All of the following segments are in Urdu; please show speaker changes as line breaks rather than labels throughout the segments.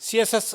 CSS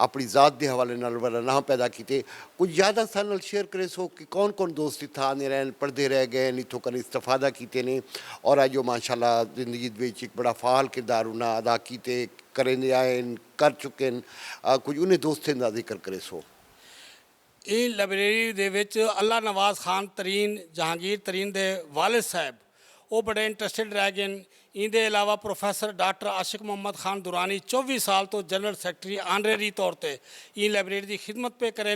اپنی ذات کے حوالے نال والا نہ پیدا کیتے کچھ زیادہ سال نال شیئر کرے سو کہ کون کون دوست اتنا آنے رہن پڑھتے رہ گئے اتوں کن استفادہ کیتے نے اور اج وہ ماشاء اللہ زندگی ایک بڑا فعال کردار انہیں ادا کیتے کریں آئے کر چکے کچھ انہیں دوستیں کا ذکر کرے سو
یہ لائبریری دے وچ اللہ نواز خان ترین جہانگیر ترین دے والد صاحب وہ بڑے انٹرسٹڈ رہ گئے اندے علاوہ پروفیسر ڈاکٹر عاشق محمد خان دورانی 24 سال تو جنرل سیکرٹری آنریری طور تے یہ لائبریری دی خدمت پہ کریں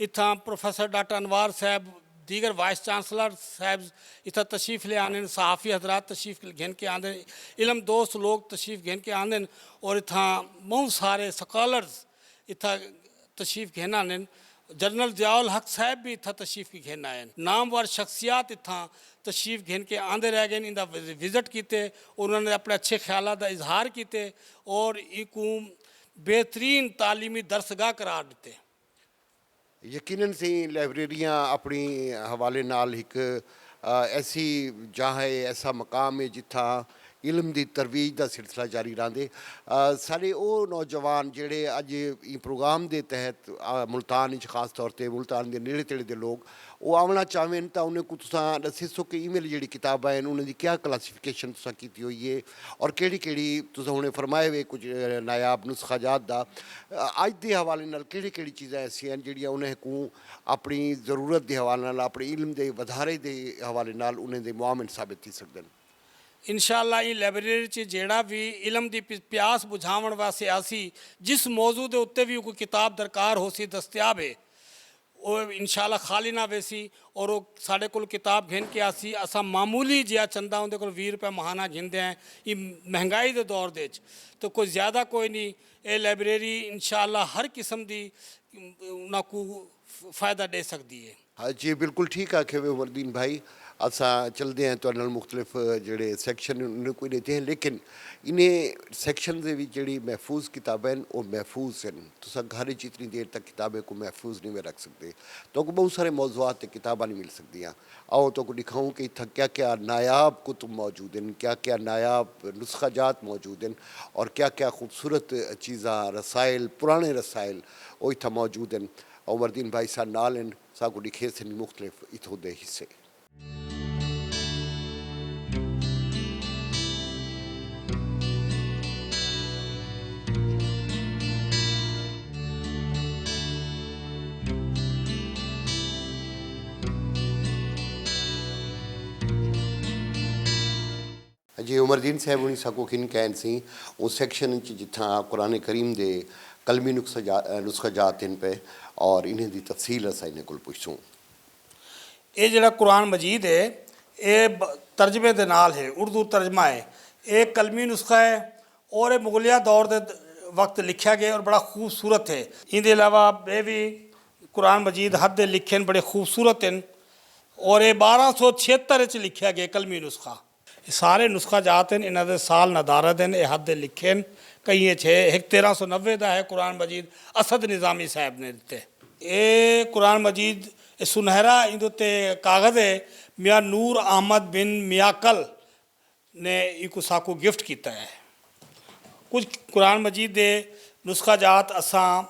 اتھاں پروفیسر ڈاکٹر انوار صاحب دیگر وائس چانسلر صاحب اتنا تشریف لے آنے صحافی حضرات تشریف گھن کے آندے علم دوست لوگ تشریف گھن کے آندے اور اتھاں بہت سارے سکالرز اتھاں تشریف گھن آنے جنرل ضیاء الحق صاحب بھی اتھا تشریف کی گھن آئے نامور شخصیات اتھاں تشریف گھن کے آندے رہ گئے اندہ وزٹ کیتے انہوں نے اپنے اچھے خیالات کا اظہار کیتے اور ایک بہترین تعلیمی درسگاہ قرار دیتے
یقیناً سی لائبریریاں اپنی حوالے نال ایک ایسی جہاں ہے ایسا مقام ہے جتھاں علم دی ترویج دا سلسلہ جاری رہندے سارے او نوجوان جڑے اج پروگرام دے تحت ملتان خاص طور تے ملتان دے نیڑے تیڑے دے لوگ وہ آونا چاہیں تا انہیں کو تساں دسے سو کہ ای میل جڑی کتاباں ہیں انہیں دی کیا کلاسیفیکیشن تساں کیتی ہوئی ہے اور کیڑی کیڑی تساں انہیں فرمائے ہوئے کچھ نایاب نسخہ جات دا اج دے حوالے نال کیڑی کیڑی چیزاں ایسی ہیں جڑیاں انہیں کو اپنی ضرورت دے حوالے نال اپنے علم دے ودھارے دے حوالے نال انہیں دے معاون ثابت تھی سکدن
انشاءاللہ یہ لائبریری چ جیڑا بھی علم دی پیاس بجھاون واسطے آسی جس موضوع دے اتنے بھی کوئی کتاب درکار ہو سی دستیاب ہے وہ انشاءاللہ خالی نہ ویسی اور وہ سارے کول کتاب گھن کے آسی اسا معمولی جہا چندہ اندے کول 20 روپے ماہانہ گھندے ہیں یہ مہنگائی دے دور دے تو کوئی زیادہ کوئی نہیں یہ لائبریری انشاءاللہ ہر قسم دی انہاں کو فائدہ دے سکتی ہے
ہاں جی بالکل ٹھیک آکھے ہوئے وردین بھائی اساں چلتے ہیں تو مختلف جڑے سیکشن انہیں کوئی دیتے ہیں لیکن انہیں سیکشن دے بھی جڑی محفوظ کتابیں ہیں وہ محفوظ ہیں تو گھر اتنی دیر تک کتابیں کو محفوظ نہیں میں رکھ سکتے تو کو بہت سارے موضوعات کتابیں نہیں مل سکتی ہیں آؤ تو کو دکھاؤں کہ اتنا کیا کیا نایاب کتب موجود ہیں کیا کیا نایاب نسخہ جات موجود ہیں اور کیا کیا خوبصورت چیزاں رسائل پرانے رسائل وہ اتنا موجود ہیں اور وردین بھائی سا نال ہیں سا کو دکھے سے مختلف اتھو دے حصے جی عمر دین صاحب انہیں ساکو کن کہن سی اس سیکشن جتھاں قرآن کریم دے کلمی نسخہ جات ان پہ اور انہیں دی تفصیل رسا انہیں کل پوچھوں
یہ جڑا قرآن مجید ہے یہ ترجمے دے نال ہے اردو ترجمہ ہے ایک کلمی نسخہ ہے اور یہ مغلیہ دور دے وقت لکھا گیا اور بڑا خوبصورت ہے ان دے علاوہ یہ بھی قرآن مجید حد لکھے بڑے خوبصورت ہیں اور یہ 1276 لکھا گیا کلمی نسخہ سارے نسخہ جات ہیں انہوں دے سال ندارت ہیں یہ حد لکھے کئی 1390 دا ہے قرآن مجید اسد نظامی صاحب نے دیتے یہ قرآن مجید سنہرا اندے کاغذ ہے میاں نور احمد بن میاکل نے ایک ساکو گفٹ کیتا ہے کچھ قرآن مجید دے نسخہ جات اساں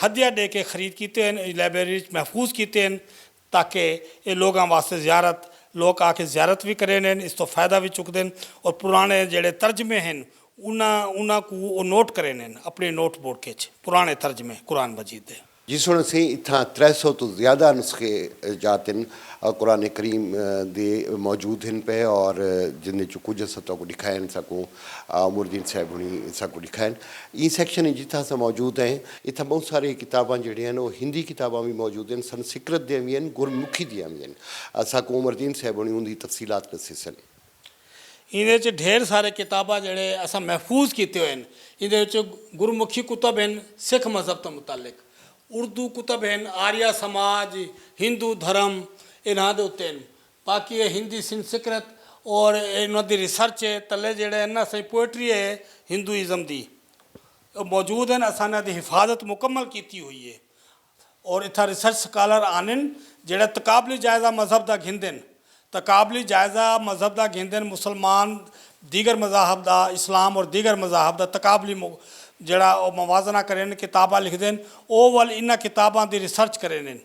ہدیہ دے کے خرید کیتے ہیں لائبریری محفوظ کیتے ہیں تاکہ یہ لوگاں واسطے زیارت لوگ آ کے زیارت بھی کریں اس تو فائدہ بھی چک دیں اور پرانے جڑے ترجمے ہیں انہاں کو وہ نوٹ کریں اپنے نوٹ بورڈ کے پرانے ترجمے قرآن مجید دے
جس وجہ سے اتنا 300 تو زیادہ نسخے جات ہیں قرآن کریم دے موجود ہیں پہ اور جن چو کچھ سطح کو دکھائیں سکوں عمر دین صاحب انہیں سکو دکھائیں یہ سیکشن جتنا سے موجود ہیں اتنا بہت سارے کتاباں جڑی ہیں وہ ہندی کتاباں بھی موجود ہیں سنسکرت دیا بھی ہیں گرمکھی دیا بھی ہیں سکو عمر دین صاحب انہیں ان کی تفصیلات نسے سن
اندر ڈھیر سارے کتاباں جڑے اساں محفوظ کیتے ہوئے ہیں اندر گرمکھی کتب ہیں سکھ مذہب تو متعلق اردو کتب ہیں آریہ سماج ہندو دھرم انہاں دے ہوتے ہیں باقی ہے ہندی سنسکرت اور انہاں دی ریسرچ ہے تلے جڑے ہیں نا صحیح پوئٹری ہے ہندوازم دی موجود ہیں اساں دی حفاظت مکمل کیتی ہوئی ہے اور اتھا ریسرچ سکالر آنن جڑے تقابلی جائزہ مذہب دا گھندن تقابلی جائزہ مذہب دا گھندن مسلمان دیگر مذاہب دا اسلام اور دیگر مذاہب دا تقابلی ਜਿਹੜਾ ਉਹ ਮਵਾਜ਼ਨਾ ਕਰੇ ਨੇ ਕਿਤਾਬਾਂ ਲਿਖਦੇ ਨੇ ਉਹ ਵੱਲ ਇਹਨਾਂ ਕਿਤਾਬਾਂ ਦੀ ਰਿਸਰਚ ਕਰੇ ਨੇ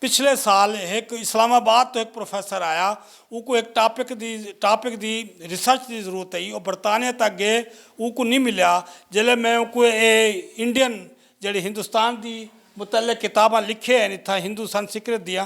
ਪਿਛਲੇ ਸਾਲ ਇੱਕ ਇਸਲਾਮਾਬਾਦ ਤੋਂ ਇੱਕ ਪ੍ਰੋਫੈਸਰ ਆਇਆ ਉਹ ਕੋ ਇੱਕ ਟਾਪਿਕ ਦੀ ਰਿਸਰਚ ਦੀ ਜ਼ਰੂਰਤ ਹੈ ਉਹ ਬਰਤਾਨੀਆ ਤੱਕ ਗਏ ਉਹ ਕੋ ਨਹੀਂ ਮਿਲਿਆ ਜਿਹੜੇ ਮੈਂ ਉਹ ਕੋ ਇਹ ਇੰਡੀਅਨ ਜਿਹੜੀ ਹਿੰਦੁਸਤਾਨ ਦੀ ਮੁਤਅਲਕ ਕਿਤਾਬਾਂ ਲਿਖੇ ਹਨ ਇੱਥਾ ਹਿੰਦੂ ਸੰਸਕ੍ਰਿਤ ਦੀਆਂ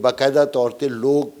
ਬਾਕਾਇਦਾ ਤੌਰ ਤੇ ਲੋਕ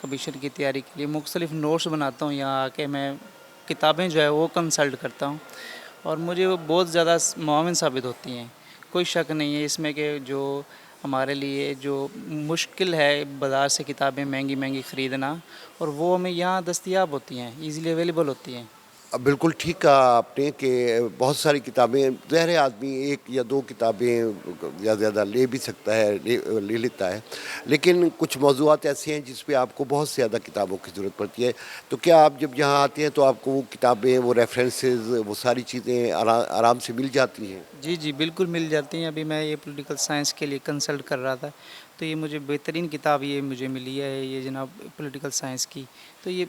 کمیشن کی تیاری کے لیے مختلف نوٹس بناتا ہوں. یہاں آ کے میں کتابیں جو ہے وہ کنسلٹ کرتا ہوں اور مجھے وہ بہت زیادہ معاون ثابت ہوتی ہیں. کوئی شک نہیں ہے اس میں کہ جو ہمارے لیے جو مشکل ہے بازار سے کتابیں مہنگی مہنگی خریدنا، اور وہ ہمیں یہاں دستیاب ہوتی ہیں، ایزیلی اویلیبل ہوتی ہیں.
بالکل ٹھیک کہا آپ نے کہ بہت ساری کتابیں، ظاہر آدمی ایک یا دو کتابیں یا زیادہ لے بھی سکتا ہے، لے لیتا ہے، لیکن کچھ موضوعات ایسے ہیں جس پہ آپ کو بہت زیادہ کتابوں کی ضرورت پڑتی ہے. تو کیا آپ جب یہاں آتے ہیں تو آپ کو وہ کتابیں، وہ ریفرنسز، وہ ساری چیزیں آرام سے مل جاتی ہیں؟
جی جی بالکل مل جاتی ہیں. ابھی میں یہ پولیٹیکل سائنس کے لیے کنسلٹ کر رہا تھا تو یہ مجھے بہترین کتاب یہ مجھے ملی ہے، یہ جناب پولیٹیکل سائنس کی. تو یہ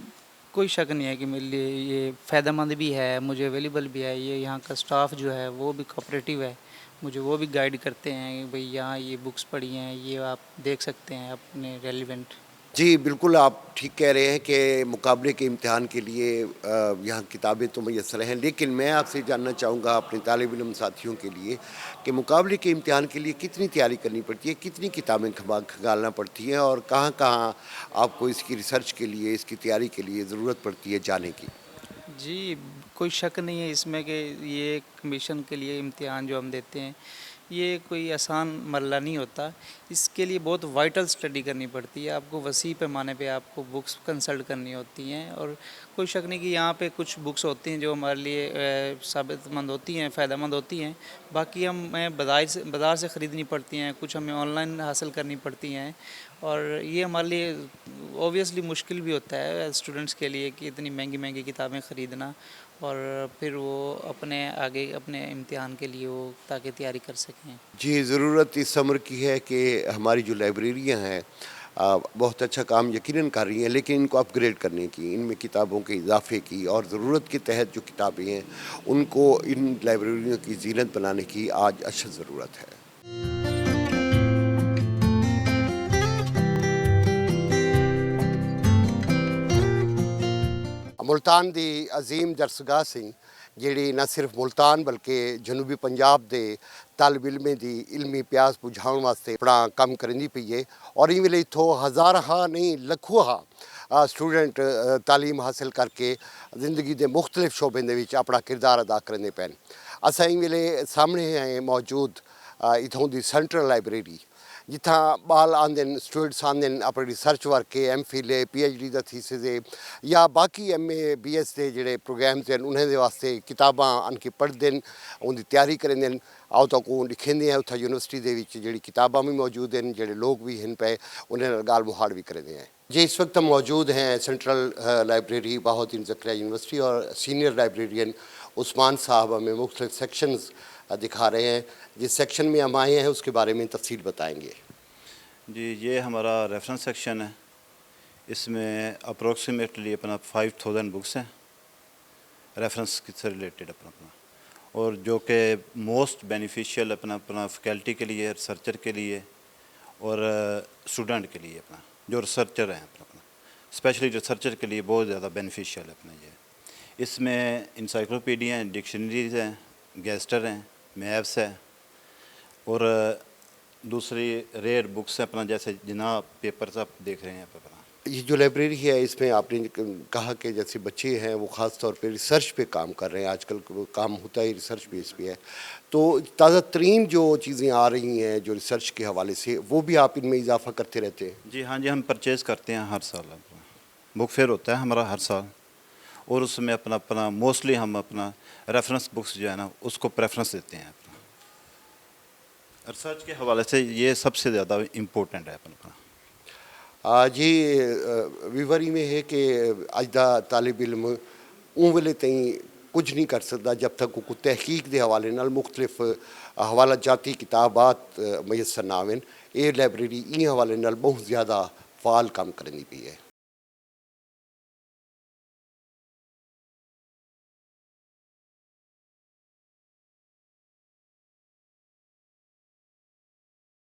کوئی شک نہیں ہے کہ میرے لیے یہ فائدہ مند بھی ہے، مجھے اویلیبل بھی ہے. یہ یہاں کا اسٹاف جو ہے وہ بھی کوآپریٹیو ہے، مجھے وہ بھی گائیڈ کرتے ہیں کہ بھئی یہاں یہ بکس پڑھی ہیں، یہ آپ دیکھ سکتے ہیں اپنے ریلیونٹ.
جی بالکل، آپ ٹھیک کہہ رہے ہیں کہ مقابلے کے امتحان کے لیے یہاں کتابیں تو میسر ہیں، لیکن میں آپ سے جاننا چاہوں گا اپنے طالب علم ساتھیوں کے لیے کہ مقابلے کے امتحان کے لیے کتنی تیاری کرنی پڑتی ہے، کتنی کتابیں کھنگالنا پڑتی ہیں، اور کہاں کہاں آپ کو اس کی ریسرچ کے لیے، اس کی تیاری کے لیے ضرورت پڑتی ہے جانے کی؟
جی کوئی شک نہیں ہے اس میں کہ یہ کمیشن کے لیے امتحان جو ہم دیتے ہیں یہ کوئی آسان مرحلہ نہیں ہوتا. اس کے لیے بہت وائٹل اسٹڈی کرنی پڑتی ہے، آپ کو وسیع پیمانے پہ آپ کو بکس کنسلٹ کرنی ہوتی ہیں. اور کوئی شک نہیں کہ یہاں پہ کچھ بکس ہوتی ہیں جو ہمارے لیے ثابت مند ہوتی ہیں، فائدہ مند ہوتی ہیں. باقی ہمیں بازار سے خریدنی پڑتی ہیں، کچھ ہمیں آن لائن حاصل کرنی پڑتی ہیں. اور یہ ہمارے لیے اوبویسلی مشکل بھی ہوتا ہے اسٹوڈنٹس کے لیے کہ اتنی مہنگی مہنگی کتابیں خریدنا، اور پھر وہ اپنے آگے اپنے امتحان کے لیے وہ تاکہ تیاری کر سکیں.
جی ضرورت اس عمر کی ہے کہ ہماری جو لائبریریاں ہیں بہت اچھا کام یقیناً کر رہی ہیں، لیکن ان کو اپ گریڈ کرنے کی، ان میں کتابوں کے اضافے کی، اور ضرورت کے تحت جو کتابیں ہیں ان کو ان لائبریریوں کی زینت بنانے کی آج اشد ضرورت ہے. ملتان دی عظیم درسگاہ سی جیڑی نہ صرف ملتان بلکہ جنوبی پنجاب دے طالب علمیں دی علمی پیاس بجھاؤن واسطے اپنا کم کرنی پئی ہے، اور این ویلے اتھوں ہزاراں نہیں لکھواں اسٹوڈنٹ تعلیم حاصل کر کے زندگی دے مختلف شعبے دے وچ اپنا کردار ادا کرنے پین. اساں این ویلے سامنے ہیں موجود اتھوں دی سینٹرل لائبریری، جتھاں بال آندن اسٹوڈنٹس آندن اپنے ریسرچ ورک کے، ایم فل ہے، پی ایچ ڈی دا تھیسز ہے، یا باقی ایم اے بی ایس دے جڑے پروگرامز ہیں انہیں دے واسطے کتاباں ان کے پڑھ دین، ان دی تیاری کریں دین، آؤ تک لکھیں ہیں اتھا یونیورسٹی دے وچ جڑی کتاباں بھی موجود ہیں، جڑے لوگ بھی ہیں پہ انہیں گال مہاڑ بھی کریں ہیں. جی اس وقت ہم موجود ہیں سینٹرل لائبریری بہاؤالدین زکریا یونیورسٹی، اور سینئر لائبریرین عثمان صاحب ہمیں مختلف سیکشنز دکھا رہے ہیں. جس سیکشن میں ہم آئے ہیں اس کے بارے میں تفصیل بتائیں گے.
جی یہ ہمارا ریفرنس سیکشن ہے، اس میں اپروکسیمیٹلی اپنا 5000 بکس ہیں ریفرنس سے ریلیٹڈ اپنا، اور جو کہ موسٹ بینیفیشیل اپنا فیکلٹی کے لیے، ریسرچر کے لیے، اور اسٹوڈنٹ کے لیے اپنا جو ریسرچر ہیں اپنا اسپیشلی ریسرچر کے لیے بہت زیادہ بینیفیشیل ہے اپنا. یہ اس میں انسائکلوپیڈیا ہیں، ڈکشنریز ہیں، گیسٹر ہیں، میپس ہے، اور دوسری ریئر بکس ہیں اپنا جیسے جناب پیپرز آپ دیکھ رہے ہیں اپنا.
یہ جو لائبریری ہے اس میں آپ نے کہا کہ جیسے بچے ہیں وہ خاص طور پہ ریسرچ پہ کام کر رہے ہیں، آج کل کام ہوتا ہے ریسرچ بیس پہ ہے، تو تازہ ترین جو چیزیں آ رہی ہیں جو ریسرچ کے حوالے سے وہ بھی آپ ان میں اضافہ کرتے رہتے ہیں؟
جی ہاں جی، ہم پرچیز کرتے ہیں ہر سال. بک فیئر ہوتا ہے ہمارا ہر سال، اور اس میں اپنا موسٹلی ہم اپنا ریفرنس بکس جو ہے نا اس کو پریفرنس دیتے ہیں. اپنا ریسرچ کے حوالے سے یہ سب سے زیادہ امپورٹنٹ ہے اپنا.
جی ویوری میں ہے کہ اجدہ طالب علم اون ویلے تئیں کچھ نہیں کر سکتا جب تک وہ تحقیق دے حوالے نال مختلف حوالہ جاتی کتابات میسر نہ آویں. یہ لائبریری این حوالے نال بہت زیادہ فعال کام کرنی پئی ہے.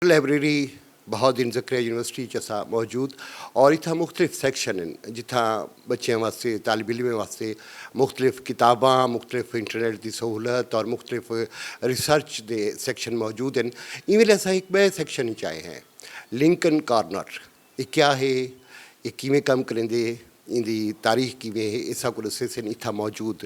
لائبریری بہاؤالدین زکریا یونیورسٹی چسا موجود، اور اتنا مختلف سیکشن ہیں جتھاں بچوں واسطے، طالب علمیں واسطے مختلف کتاباں، مختلف انٹرنیٹ دی سہولت اور مختلف ریسرچ دے سیکشن موجود ہیں. ایویں ایسا ایک بے سیکشن ہی چاہے ہیں لنکن کارنر. یہ کیا ہے؟ ਇਹ ਕਿਵੇਂ ਕੰਮ ਕਰਿੰਦੇ ਇਹਦੀ ਤਾਰੀਖ ਕਿਵੇਂ ਹੈ ਇਹ ਸਭ ਕੁਝ ਸਨ ਇੱਥੇ ਮੌਜੂਦ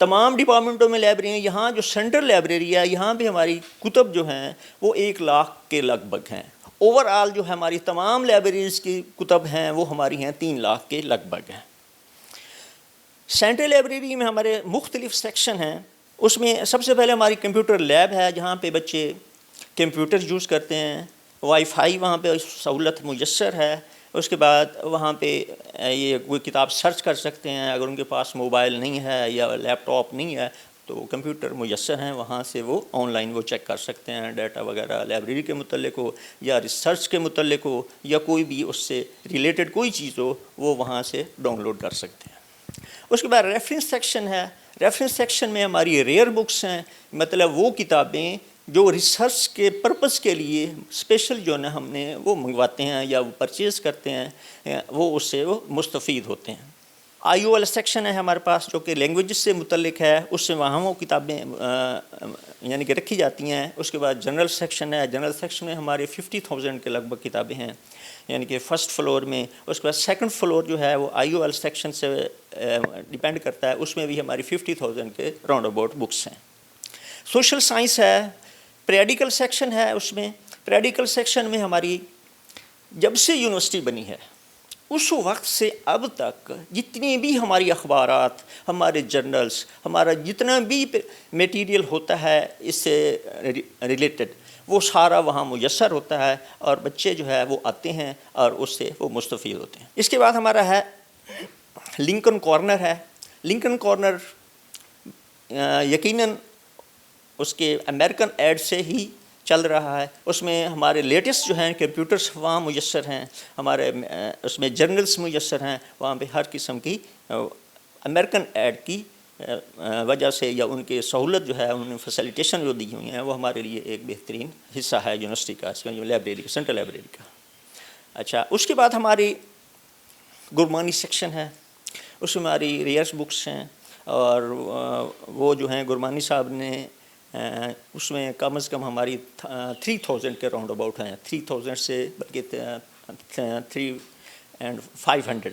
تمام ڈپارٹمنٹوں میں لائبریری ہیں. یہاں جو سینٹرل لائبریری ہے یہاں بھی ہماری کتب جو ہیں وہ 1 لاکھ کے لگ بھگ ہیں. اوور آل جو ہے ہماری تمام لائبریریز کی کتب ہیں وہ ہماری ہیں 3 لاکھ کے لگ بھگ ہیں. سینٹرل لائبریری میں ہمارے مختلف سیکشن ہیں. اس میں سب سے پہلے ہماری کمپیوٹر لیب ہے جہاں پہ بچے کمپیوٹر یوز کرتے ہیں. وائی فائی وہاں پہ سہولت میسر ہے. اس کے بعد وہاں پہ یہ کوئی کتاب سرچ کر سکتے ہیں. اگر ان کے پاس موبائل نہیں ہے یا لیپ ٹاپ نہیں ہے تو کمپیوٹر میسر ہیں, وہاں سے وہ آن لائن وہ چیک کر سکتے ہیں ڈیٹا وغیرہ لائبریری کے متعلق ہو یا ریسرچ کے متعلق ہو یا کوئی بھی اس سے ریلیٹڈ کوئی چیز ہو وہ وہاں سے ڈاؤن لوڈ کر سکتے ہیں. اس کے بعد ریفرنس سیکشن ہے. ریفرنس سیکشن میں ہماری ریئر بکس ہیں, مطلب وہ کتابیں جو ریسرچ کے پرپس کے لیے اسپیشل جو ہے نا ہم نے وہ منگواتے ہیں یا وہ پرچیز کرتے ہیں, وہ اس سے وہ مستفید ہوتے ہیں. آئی او ایل سیکشن ہے ہمارے پاس جو کہ لینگویجز سے متعلق ہے, اس سے وہاں وہ کتابیں یعنی کہ رکھی جاتی ہیں. اس کے بعد جنرل سیکشن ہے. جنرل سیکشن میں ہمارے 50,000 کے لگ بھگ کتابیں ہیں یعنی کہ فرسٹ فلور میں. اس کے بعد سیکنڈ فلور جو ہے وہ آئی او ایل سیکشن سے ڈیپینڈ کرتا ہے, اس میں بھی ہماری 50,000 کے راؤنڈ اباؤٹ بکس ہیں. سوشل سائنس ہے. پیریڈیکل سیکشن ہے. اس میں پیریڈیکل سیکشن میں ہماری جب سے یونیورسٹی بنی ہے اس وقت سے اب تک جتنی بھی ہماری اخبارات, ہمارے جرنلز, ہمارا جتنا بھی میٹیریل ہوتا ہے اس سے ریلیٹڈ وہ سارا وہاں میسر ہوتا ہے اور بچے جو ہے وہ آتے ہیں اور اس سے وہ مستفید ہوتے ہیں. اس کے بعد ہمارا ہے لنکن کارنر ہے. لنکن کارنر یقیناً اس کے امریکن ایڈ سے ہی چل رہا ہے. اس میں ہمارے لیٹسٹ جو ہیں کمپیوٹرس وہاں میسر ہیں, ہمارے اس میں جرنلس میسر ہیں. وہاں پہ ہر قسم کی امریکن ایڈ کی وجہ سے یا ان کی سہولت جو ہے انہوں نے فیسیلیٹیشن جو دی ہوئی ہیں وہ ہمارے لیے ایک بہترین حصہ ہے یونیورسٹی کا, اس کا جو لائبریری سینٹرل لائبریری کا. اچھا, اس کے بعد ہماری گرمانی سیکشن ہے. اس میں ہماری ریئرس بکس ہیں اور وہ جو ہیں گرمانی صاحب نے اس میں کم از کم ہماری 3,000 کے راؤنڈ اباؤٹ ہیں. 3,000 سے بلکہ 3,500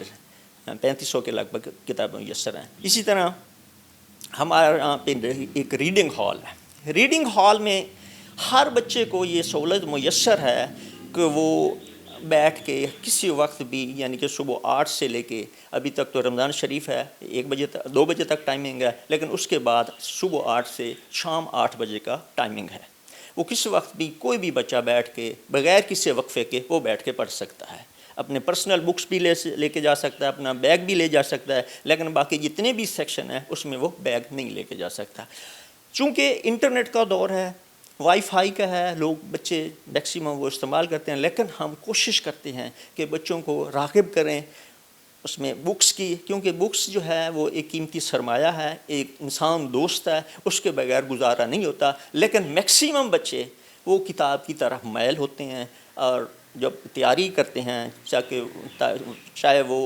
3500 کے لگ بھگ کتابیں میسر ہیں. اسی طرح ہمارے یہاں پہ ایک ریڈنگ ہال ہے. ریڈنگ ہال میں ہر بچے کو یہ سہولت میسر ہے کہ وہ بیٹھ کے کسی وقت بھی یعنی کہ صبح 8 سے لے کے ابھی تک تو رمضان شریف ہے 1 بجے تک 2 بجے تک ٹائمنگ ہے, لیکن اس کے بعد صبح 8 سے شام 8 بجے کا ٹائمنگ ہے. وہ کسی وقت بھی کوئی بھی بچہ بیٹھ کے بغیر کسی وقفے کے وہ بیٹھ کے پڑھ سکتا ہے. اپنے پرسنل بکس بھی لے کے جا سکتا ہے, اپنا بیگ بھی لے جا سکتا ہے, لیکن باقی جتنے بھی سیکشن ہیں اس میں وہ بیگ نہیں لے کے جا سکتا. چونکہ انٹرنیٹ کا دور ہے, وائی فائی کا ہے, لوگ بچے میکسیمم وہ استعمال کرتے ہیں, لیکن ہم کوشش کرتے ہیں کہ بچوں کو راغب کریں اس میں بکس کی, کیونکہ بکس جو ہے وہ ایک قیمتی سرمایہ ہے, ایک انسان دوست ہے, اس کے بغیر گزارا نہیں ہوتا. لیکن میکسیمم بچے وہ کتاب کی طرف مائل ہوتے ہیں اور جب تیاری کرتے ہیں چاہے وہ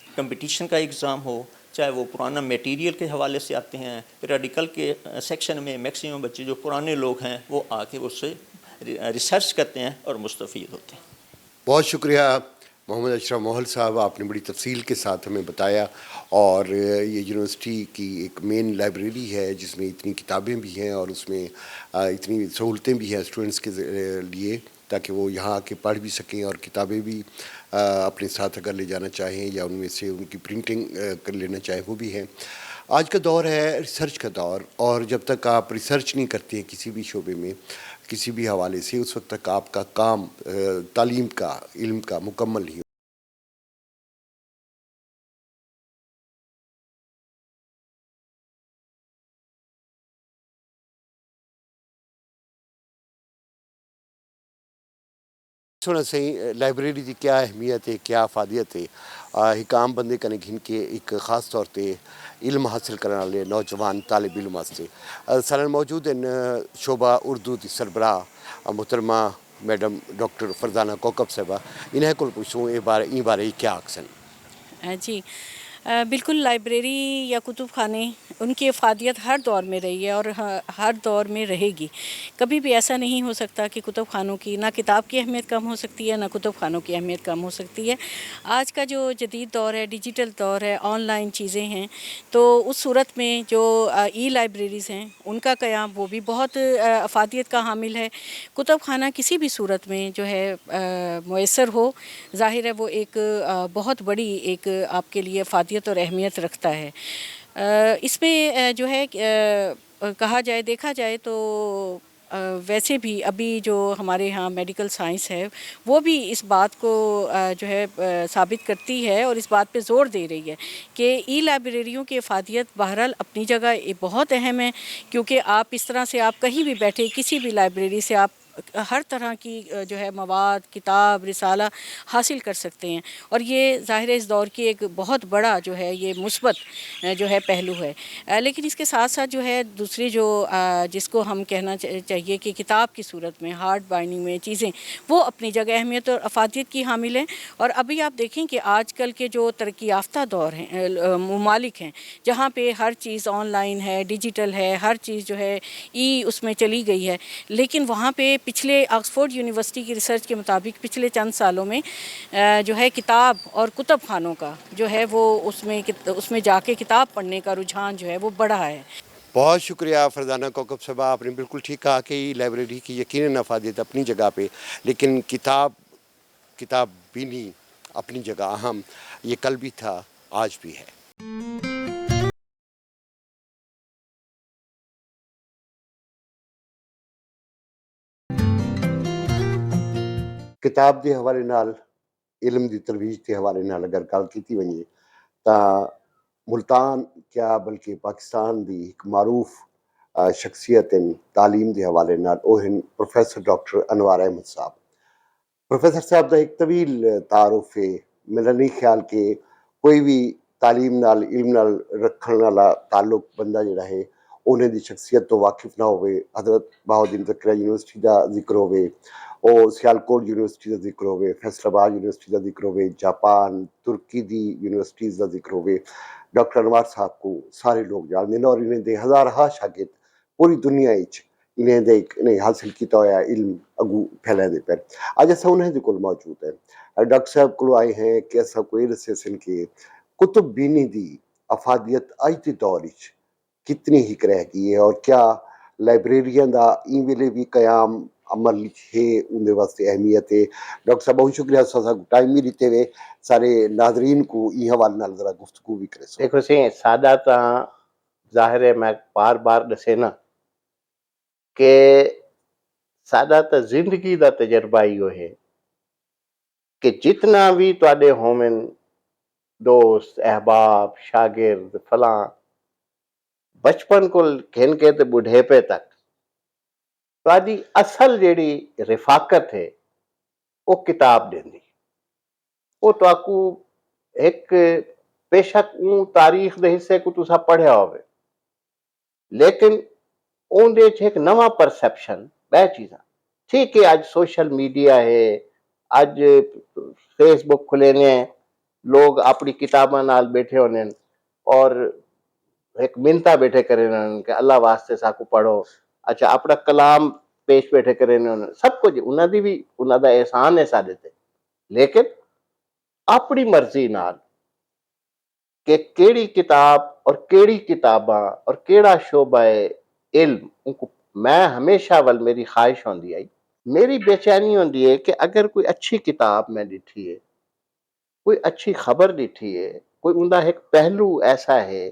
کمپٹیشن کا ایگزام ہو, چاہے وہ پرانا میٹیریل کے حوالے سے آتے ہیں. پیریڈیکل کے سیکشن میں میکسیمم بچے جو پرانے لوگ ہیں وہ آ کے اس سے ریسرچ کرتے ہیں اور مستفید ہوتے ہیں.
بہت شکریہ محمد اشرف موہل صاحب, آپ نے بڑی تفصیل کے ساتھ ہمیں بتایا. اور یہ یونیورسٹی کی ایک مین لائبریری ہے جس میں اتنی کتابیں بھی ہیں اور اس میں اتنی سہولتیں بھی ہیں اسٹوڈنٹس کے لیے تاکہ وہ یہاں آ کے پڑھ بھی سکیں اور کتابیں بھی اپنے ساتھ اگر لے جانا چاہیں یا ان میں سے ان کی پرنٹنگ کر لینا چاہیں وہ بھی ہیں. آج کا دور ہے ریسرچ کا دور, اور جب تک آپ ریسرچ نہیں کرتے ہیں کسی بھی شعبے میں کسی بھی حوالے سے اس وقت تک آپ کا کام تعلیم کا علم کا مکمل نہیں. سونا صحیح لائبریری کی کیا اہمیت ہے, کیا افادیت ہے. حکام بندے کنے گھن کے ایک خاص طور پہ علم حاصل کرنے والے نوجوان طالب علم واسطے سالن موجود ہیں شعبہ اردو کی سربراہ محترمہ میڈم ڈاکٹر فرزانہ کوکب صاحبہ. انہیں کو پوچھوں یہ بارے کیا آکسن
جی بالکل لائبریری یا کتب خانے ان کی افادیت ہر دور میں رہی ہے اور ہر دور میں رہے گی. کبھی بھی ایسا نہیں ہو سکتا کہ کتب خانوں کی نہ کتاب کی اہمیت کم ہو سکتی ہے نہ کتب خانوں کی اہمیت کم ہو سکتی ہے. آج کا جو جدید دور ہے، ڈیجیٹل دور ہے، آن لائن چیزیں ہیں، تو اس صورت میں جو ای لائبریریز ہیں ان کا قیام وہ بھی بہت افادیت کا حامل ہے. کتب خانہ کسی بھی صورت میں جو ہے میسر ہو، ظاہر ہے وہ ایک بہت بڑی ایک آپ کے لیے افادیت اور اہمیت رکھتا ہے. اس میں جو ہے کہا جائے، دیکھا جائے تو ویسے بھی ابھی جو ہمارے ہاں میڈیکل سائنس ہے وہ بھی اس بات کو جو ہے ثابت کرتی ہے اور اس بات پہ زور دے رہی ہے کہ ای لائبریریوں کی افادیت بہرحال اپنی جگہ بہت اہم ہے، کیونکہ آپ اس طرح سے آپ کہیں بھی بیٹھے کسی بھی لائبریری سے آپ ہر طرح کی جو ہے مواد، کتاب، رسالہ حاصل کر سکتے ہیں، اور یہ ظاہر ہے اس دور کی ایک بہت بڑا جو ہے یہ مثبت جو ہے پہلو ہے. لیکن اس کے ساتھ ساتھ جو ہے دوسری جو جس کو ہم کہنا چاہیے کہ کتاب کی صورت میں ہارڈ بائنڈنگ میں چیزیں وہ اپنی جگہ اہمیت اور افادیت کی حامل ہیں. اور ابھی آپ دیکھیں کہ آج کل کے جو ترقی یافتہ دور ہیں ممالک ہیں جہاں پہ ہر چیز آن لائن ہے، ڈیجیٹل ہے، ہر چیز جو ہے اس میں چلی گئی ہے، لیکن وہاں پہ پچھلے آکسفورڈ یونیورسٹی کی ریسرچ کے مطابق پچھلے چند سالوں میں جو ہے کتاب اور کتب خانوں کا جو ہے وہ اس میں جا کے کتاب پڑھنے کا رجحان جو ہے وہ بڑھا ہے.
بہت شکریہ فرزانہ کوکب صاحبہ، آپ نے بالکل ٹھیک کہا کہ لائبریری کی یقیناً افادیت اپنی جگہ پہ، لیکن کتاب بینی اپنی جگہ اہم. یہ کل بھی تھا، آج بھی ہے. کتاب کے حوالے نال، علم کی ترویج کے حوالے نال اگر گل کی وجے تو ملتان کیا بلکہ پاکستان کی ایک معروف شخصیت تعلیم کے حوالے نال وہ ہیں پروفیسر ڈاکٹر انوار احمد صاحب. پروفیسر صاحب کا ایک طویل تعارف ہے. میرا نہیں خیال کہ کوئی بھی تعلیم نال علم نال رکھنے والا تعلق بندہ جڑا ہے انہیں دی شخصیت تو واقف نہ ہوئے. حضرت بہاؤالدین زکریا یونیورسٹی کا ذکر ہوئے، اور سیالکوٹ یونیورسٹی کا ذکر ہوئے، فیصل آباد یونیورسٹی کا ذکر ہوئے، جاپان ترکی دی یونیورسٹیز کا ذکر ہوئے. ڈاکٹر انوار صاحب کو سارے لوگ جانتے ہیں، اور انہیں دے ہزارہ شاگرد پوری دنیا انہیں حاصل کیا ہوا علم اگو پھیلے دے پہ. اج اصا انہیں کول موجود ہے. ڈاکٹر صاحب کو آئے ہیں کہ اصا کو یہ دسے سن کہ کتب بینی دی افادیت اج کے دور کتنی ہک رہ گئی ہے، اور کیا لائبریریاں دا این ویلے بھی قیام عمل ہے اندر واسطے اہمیت ہے. ڈاکٹر صاحب بہت شکریہ ٹائم بھی دیتے ہوئے سارے ناظرین کو ای حوالے نال ذرا گفتگو بھی کرے.
دیکھو سی سادہ تا ظاہر ہے میں بار بار دسے نا کہ سادہ تا زندگی دا تجربہ ہی ہے کہ جتنا بھی تواڈے ہومن دوست احباب شاگرد فلاں بچپن کو گھن کے تے بڑھیپے تک تواڈی اصل جیڑی رفاقت ہے وہ کتاب دیندی. وہ تواکو ایک بے شک اون تاریخ دے حصے کو تسا پڑھیا ہوئے، لیکن اون دے ایک نواں پرسپشن بے چیزاں. ٹھیک ہے آج سوشل میڈیا ہے، آج فیس بک کھلے نے، لوگ اپنی کتاباں نال بیٹھے ہونے اور ایک منتا بیٹھے کرے کہ اللہ واسطے ساکو پڑھو. اچھا اپنا کلام پیش بیٹھے کرے سب کچھ انہاں دی بھی انہاں دا احسان ہے سادے تے، لیکن اپنی مرضی نال کہ کیڑی کتاب اور کیڑی کتاباں اور کیڑا شعبہ علم میں ہمیشہ میری خواہش ہوندی آئی، میری بے چینی ہوندی ہے کہ اگر کوئی اچھی کتاب میں ڈٹھی ہے، کوئی اچھی خبر ڈٹھی ہے، کوئی اندہ ایک پہلو ایسا ہے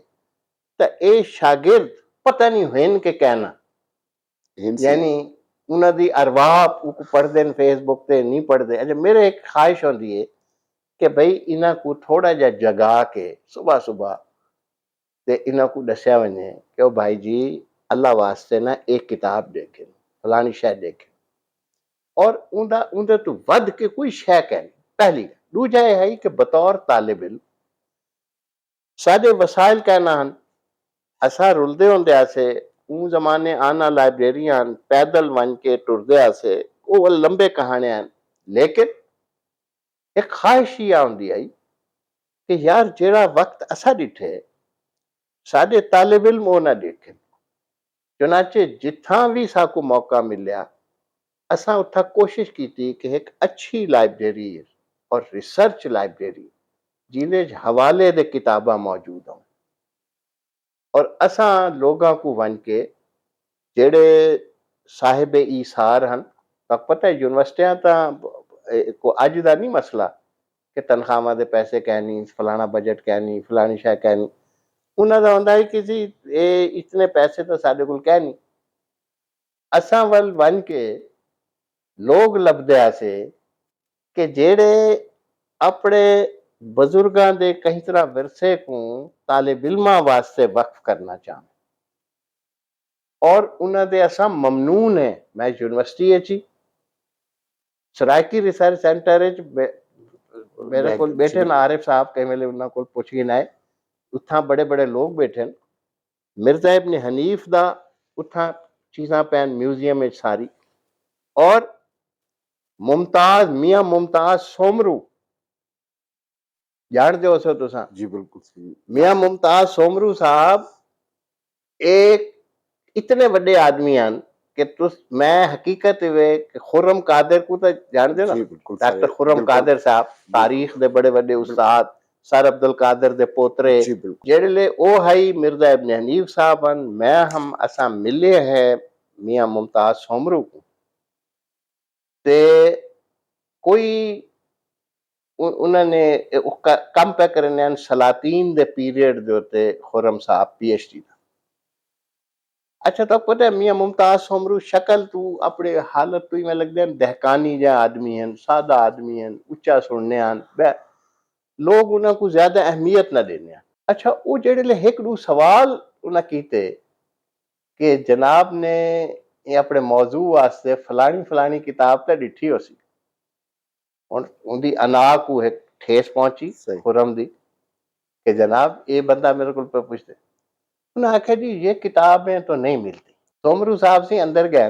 تو اے شاگرد پتہ نہیں ہوئن کے کہنا، یعنی انہاں دی ارواح کو پڑھ دین فیس بک تے نہیں پڑھ دے. اچھا میرے ایک خواہش ہوندی ہے کہ بھئی انہاں کو تھوڑا جا جگا کے صبح صبح تے انہاں کو دسیا ونے کہ او بھائی جی اللہ واسطے نا ایک کتاب دیکھیں، فلانی شے دیکھیں، اور اندر تو ود کے کوئی شے کہنی. پہلی دوجا یہ ہے کہ بطور طالب علم سادے وسائل کہنا ہن اسا رلدے ہوندے آسے اون زمانے آنا لائبریریاں پیدل ون کے ٹردے آسے وہ لمبے کہانے ہیں، لیکن ایک خواہش یہ ہوندی آئی کہ یار جیڑا وقت اسا ڈٹھے ساڈے طالب علم وہ نہ دیکھیں. چنانچہ جتھاں بھی ساکو موقع ملیا اساں اتھا کوشش کیتی کہ ایک اچھی لائبریری اور ریسرچ لائبریری جیندے حوالے دے کتاباں موجود ہوں اور اساں لوگاں کو ون کے جڑے صاحب ایثار ہن. تک پتہ ہے یونیورسٹیاں تا کو اج دا نہیں مسئلہ کہ تنخواہ دے پیسے کہنی فلانا بجٹ کہنی فلانی شے کہنی. انہاں دا ہوندا ہے کہ جی اے اتنے پیسے تو ساڈے کول کہ نہیں. اساں ول ون کے لوگ لبدے سے کہ جیڑے اپنے بزرگاں دے کہیں طرح ورثے کو طالب علماں واسطے وقف کرنا چاہن اور انہاں دے اساں ممنون ہیں. میں یونیورسٹی اچھی سرائکی ریسرچ سینٹر میرے کو بیٹھے نا عارف صاحب کئی ویلے انہاں کو پوچھ گئے نائے اتھاں بڑے بڑے لوگ بیٹھے مرزا ابن حنیف دا اتھاں چیزاں پین میوزیم ساری اور ممتاز میاں ممتاز سومرو جان دے سو تساں.
جی بالکل صحیح.
میاں ممتاز سومرو صاحب ایک اتنے بڑے آدمی ہیں کہ میں حقیقت خرم قادر کو تو جان دے نا
جی بالکل
ڈاکٹر
صحیح.
خرم
بالکل.
قادر صاحب تاریخ دے بڑے بڑے استاد سر عبد القادر دے پوترے
جی بالکل.
جڑے لے او ہائی مرزا ابن حنیف صاحب ہیں. میں ہم اساں ملے ہیں میاں ممتاز سومرو کو تے کوئی انہوں نے کم پہ کرنے ہیں سلاطین دے پیریڈ دے ہوتے خرم صاحب پی ایچ ڈی دا. اچھا تو پتہ ہے میاں ممتاز سومرو شکل تو اپنے حالت تو ہی میں لگ دیں دہکانی جا آدمی ہیں سادہ آدمی ہیں اچھا سننے ہیں لوگ انہوں کو زیادہ اہمیت نہ دینے ہیں. اچھا وہ جڑے لے ایک دو سوال انہوں کیتے کہ جناب نے یہ اپنے موضوع واسطے فلانی فلانی کتاب تے ڈٹھی ہو سی ان دی انا کو ایک ٹھیس پہنچی خرم دی کہ جناب یہ بندہ میرے کو پہ پوچھتے انہوں نے آکھا جی یہ کتابیں تو نہیں ملتی. سومرو صاحب سے اندر گئے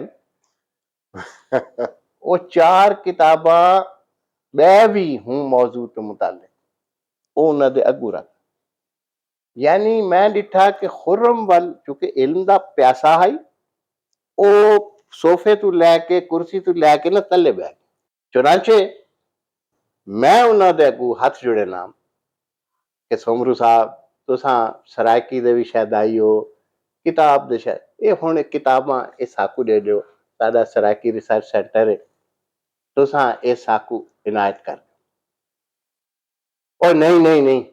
وہ 4 کتاباں میں بھی ہوں موضوع کے متعلق وہ انہوں نے اگو رکھ. یعنی میں ڈٹھا کہ خرم وال چونکہ علم دا پیاسا ہے وہ صوفے تو لے کے کرسی تو لے کے نہ تلے بہ گئے. چنانچہ میں انہوں دے اگو ہاتھ جڑے نام کہ سومرو صاحب تساں سرائکی دے بھی شاید آئی ہو کتاب دے شاید یہ ہوں کتاباں یہ ساکو دے دیو سادہ سرائکی ریسرچ سینٹر ہے تساں یہ ساکو عنایت کر اور نہیں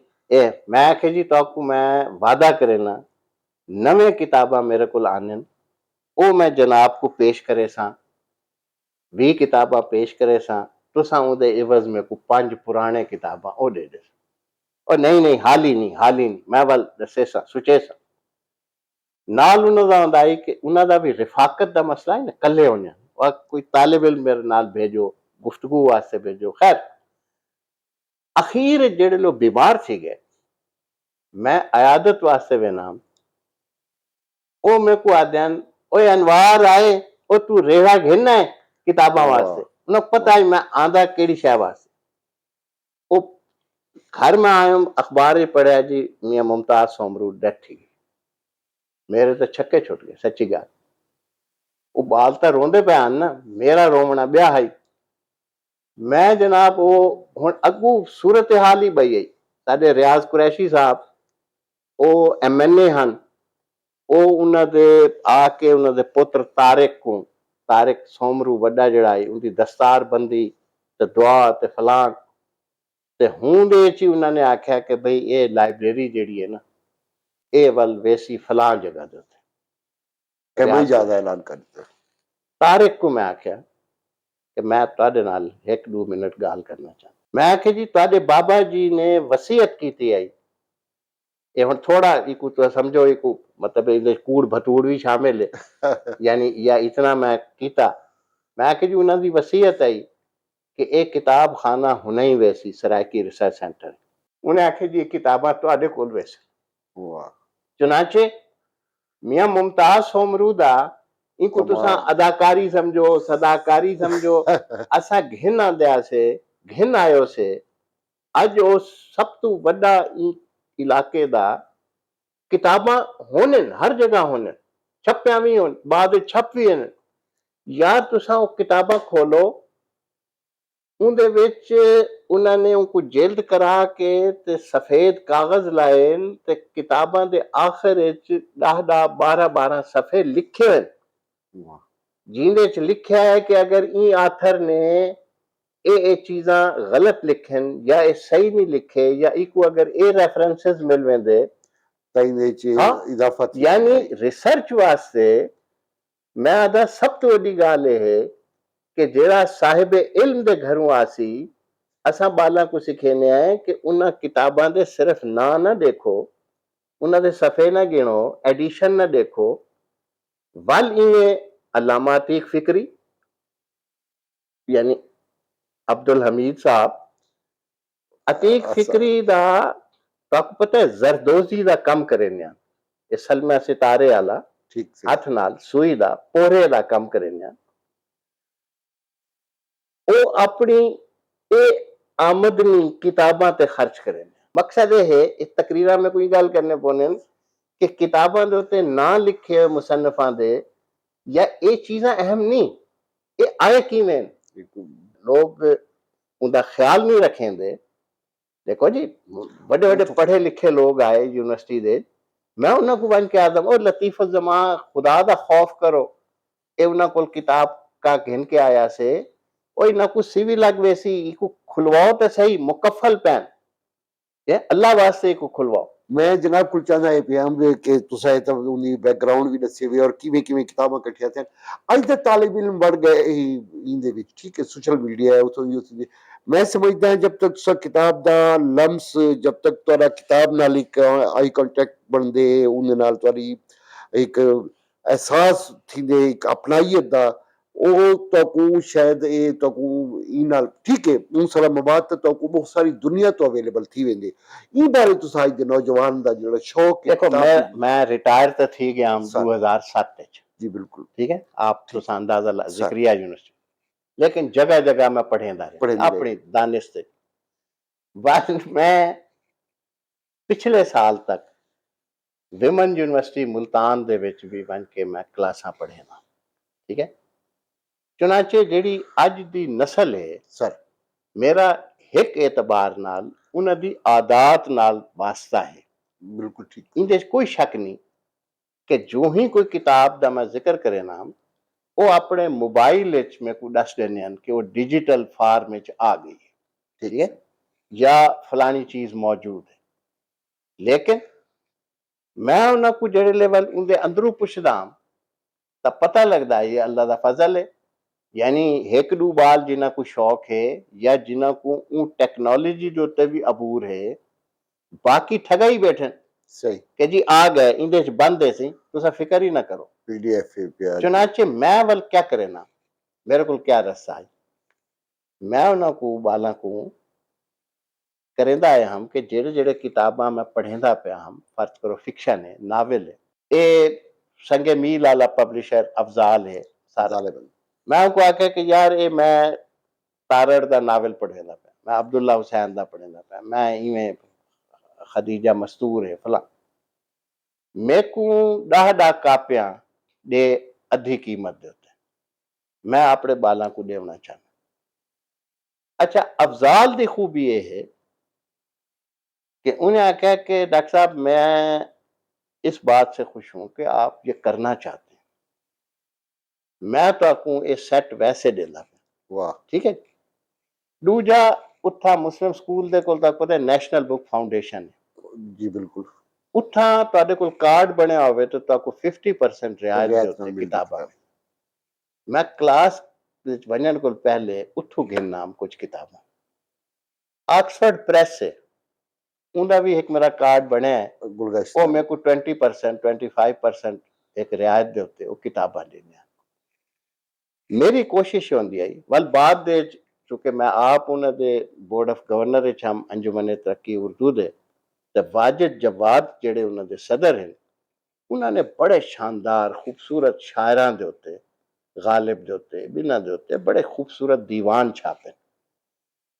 میں کہ جی تو کو میں وعدہ کرے نا نویں کتاباں میرے کو آنے او میں جناب کو پیش کرے ساں 20 کتاباں پیش کرے ساں تساں او دے عوض میں کو 5 پرانے کتاباں او دے دے اور نہیں حال ہی نہیں میں ول دسے سا سچے سا نال انہوں دا ہوندا ہے کہ انہوں دا بھی رفاقت دا مسئلہ ہے نا کلے ہونے اور کوئی طالب علم میرے نال بھیجو گفتگو واسطے بھیجو. خیر اخیر جڑے لوگ بیمار تھی گئے میں عیادت واسطے بے نام او میں کو آدین اوے انوار آئے او تو ریڑا گھننا ہے کتاباں واسطے انہوں پتہ ہے میں آندھا کیڑی شے واسطے او گھر میں آئے اخبار ہی پڑھیا جی میاں ممتاز سومرو ڈیتھ تھی گئی. میرے تو چھکے چھوٹ گئے سچی گال وہ بالتا روندے پہ آن نا میرا رومنا بیا ہے. میں جناب وہ ہن اگو صورتحال ہی بئی گئی ساڈے ریاض قریشی صاحب وہ ایم این اے ہن وہ انہوں دے آ کے انہوں دے پتر طارق سومرو وڈا جڑا ہے ان دی دستار بندی تے دعا تے فلان تے ہوں دے چی انہوں نے آکھیا کہ بھئی یہ لائبریری جڑی ہے نا اے ول ویسی فلان جگہ دیتے
کہ بھئی زیادہ اعلان کر دیتے.
طارق کو میں آکھیا کہ میں تواڈے نال 1-2 منٹ گال کرنا چاہتا. میں آکھیا جی تواڈے بابا جی نے وصیت کیتی آئی یہ ہن تھوڑا ایکو تو سمجھو ایکو مطلب کوڑ بھٹوڑ بھی شامل ہے یعنی یا اتنا میں کیتا میں آکھیا جی انہوں دی وصیت آئی کہ ایک کتاب خانہ ہونا ہی ویسی سرائکی ریسرچ سینٹر انہیں آکھیا جی یہ کتاباں تواڈے کول ویسے. چنانچہ میاں ممتاز سومرو دا ان کو تساں اداکاری سمجھو صداکاری سمجھو اسا گھن آندیا سے گھن آئیو سے اج وہ سب تو وڈا علاقے دا کتاباں ہونے ہر جگہ ہونے چھپیاں بھی ہون بعد چھپ بھی ہیں یا تساں وہ کتاباں کھولو ان دے وچ انہاں نے ان کو جلد کرا کے تے سفید کاغذ لائے تے کتاباں دے آخر وچ 10 12 صفحے لکھے ہیں جیندے چ لکھیا ہے کہ اگر این آتھر نے اے چیزاں غلط لکھن یا اے صحیح نہیں لکھے یا ایکو اگر اے ریفرنسز مل ویندے
اضافت
یعنی ریسرچ واسطے میں آدھا سب تو وڈی گل یہ ہے کہ جیڑا صاحب علم دے گھروں آسی اساں بالا کو سکھینے آئے کہ انہاں کتاباں دے صرف نا نہ دیکھو انہاں دے صفحے نہ گنو ایڈیشن نہ دیکھو ول انہیں علامہ عتیق فکری یعنی عبدالحمید صاحب عتیق فکری دا تک پتہ ہے زردوزی دا کم کرنیا یہ سلمہ ستارے والا ہاتھ نال سوئی دا پورے دا کم کرنیا وہ اپنی اے آمدنی کتاباں تے خرچ کرنیا مقصد یہ ہے اس تقریرہ میں کوئی گل کرنے پونے کہ کتاباں دے ہوتے نہ لکھے ہوئے مصنفاں دے یا اے چیزاں اہم نہیں اے آئے کی میں لوگ ان دا خیال نہیں رکھیں دے دیکھو جی بڑے بڑے پڑھے لکھے لوگ آئے یونیورسٹی دے میں انہاں کو بن کے آدم اور لطیف الزمان خدا دا خوف کرو اے انہاں کو کتاب کا گھن کے آیا سے اور انہاں کو سی وی لگ ویسی کو کھلواؤ تے صحیح مکفل پین اللہ واسطے کو کھلواؤ
میں جناب کل چاہتا ہے پہ ہم کہ تسا ہے تب انہی بیک گراؤنڈ بھی دسے ہوئے اور کیویں کتاباں کٹھیا تھے اج تک طالب علم بڑھ گئے ان دے وچ ٹھیک ہے سوشل میڈیا ہے اتھوں میں سمجھتا ہے جب تک سا کتاب دا لمس جب تک تہاڈا کتاب نال ایک آئی کانٹیکٹ بن دے ان نال تہاڈی ایک احساس تھیندے ایک اپنائیت دا او تو شاید اے تو نال ٹھیک ہے ان سارا مواد تو بہت ساری دنیا تو اویلیبل تھی ویندے این بارے تساں اج دے نوجوان دا جڑا شوق ہے
دیکھو میں ریٹائر تو تھی گیا ہوں 2007
جی بالکل
ٹھیک ہے آپ تو اندازہ ذکریہ یونیورسٹی لیکن جگہ جگہ میں پڑھیندا رہا اپنی دانش سے بعد میں پچھلے سال تک ویمن یونیورسٹی ملتان دے وچ بھی بن کے میں کلاساں پڑھینا ٹھیک ہے چنانچہ جیڑی اج دی نسل ہے سر میرا ایک اعتبار نال انہاں دی عادات نال واسطہ ہے بالکل ٹھیک اندے کوئی شک نہیں کہ جو ہی کوئی کتاب دا میں ذکر کرے نا وہ اپنے موبائل وچ میں کو دس دینے ہیں کہ وہ ڈیجیٹل فارم وچ آ گئی ہے ٹھیک ہے یا فلانی چیز موجود ہے لیکن میں انہاں کو جڑے لیول ان دے اندروں پوچھدا تا پتہ لگدا ہے یہ اللہ دا فضل ہے یعنی ایک دو بال جنہاں کو شوق ہے یا جنہاں کو اون ٹیکنالوجی جو تے بھی عبور ہے باقی ٹھگا ہی بیٹھن صحیح کہ جی آ گئے اندے چ بند ہے سی تسا فکر ہی نہ کرو پی ڈی ایف چنانچہ میں ول کیا کرے نا میرے کو کیا رسہ ہے میں انہاں کو بالاں کو کریندا ہے ہم کہ جڑے جڑے کتاباں میں پڑھیندا پیا ہم فرض کرو فکشن ہے ناول ہے اے سنگ میل والا پبلشر افضال ہے سارا میں ان کو آکھیا کہ یار اے میں تارڑ دا ناول پڑھیندا پیا میں عبداللہ حسین دا پڑھیندا پیا میں ایویں خدیجہ مستور ہے فلاں میں کو 10 کاپیاں دے ادھی قیمت دے ہوتے میں اپنے بالاں کو دیونا چاہنا اچھا افضال دی خوبی یہ ہے کہ انہیں آکھا کہ ڈاکٹر صاحب میں اس بات سے خوش ہوں کہ آپ یہ کرنا چاہتے ہیں میں تو آکوں یہ سیٹ ویسے دینا واہ ٹھیک ہے دوجا اتھا مسلم سکول دے کول تک پتہ ہے نیشنل بک فاؤنڈیشن ہے جی بالکل اتھا تواڈے کول کارڈ بنیا ہوئے تو تاکو 50% رعایت دے کتاباں میں کلاس وچ ونجن کول پہلے اتھو گھننا کچھ کتاباں آکسفورڈ پریس ہے انہاں بھی ایک میرا کارڈ بنیا ہے وہ میں کو 20% 25% ایک رعایت دے ہوتے وہ کتاباں دینے میری کوشش ہوندی آئی ول بعد دے چونکہ میں آپ انہاں دے بورڈ آف گورنر وچ ہم انجمن ترقی اردو دے تے واجد جواد جڑے انہاں دے صدر ہیں انہاں نے بڑے شاندار خوبصورت شاعراں دے ہوتے غالب دے ہوتے بنا دے ہوتے بڑے خوبصورت دیوان چھاپے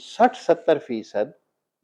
60-70%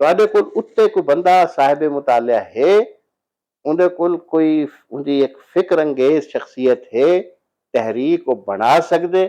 ਤੁਹਾਡੇ ਕੋਲ ਉੱਤੇ ਕੋਈ ਬੰਦਾ ਸਾਹਿਬ ਮੁਤਾਲਿਆ ਹੈ ਉਹਦੇ ਕੋਲ ਕੋਈ ਉਹਦੀ ਇੱਕ ਫਿਕਰ ਅੰਗੇਜ਼ ਸ਼ਖਸੀਅਤ ਹੈ ਤਹਿਰੀਕ ਉਹ ਬਣਾ ਸਕਦੇ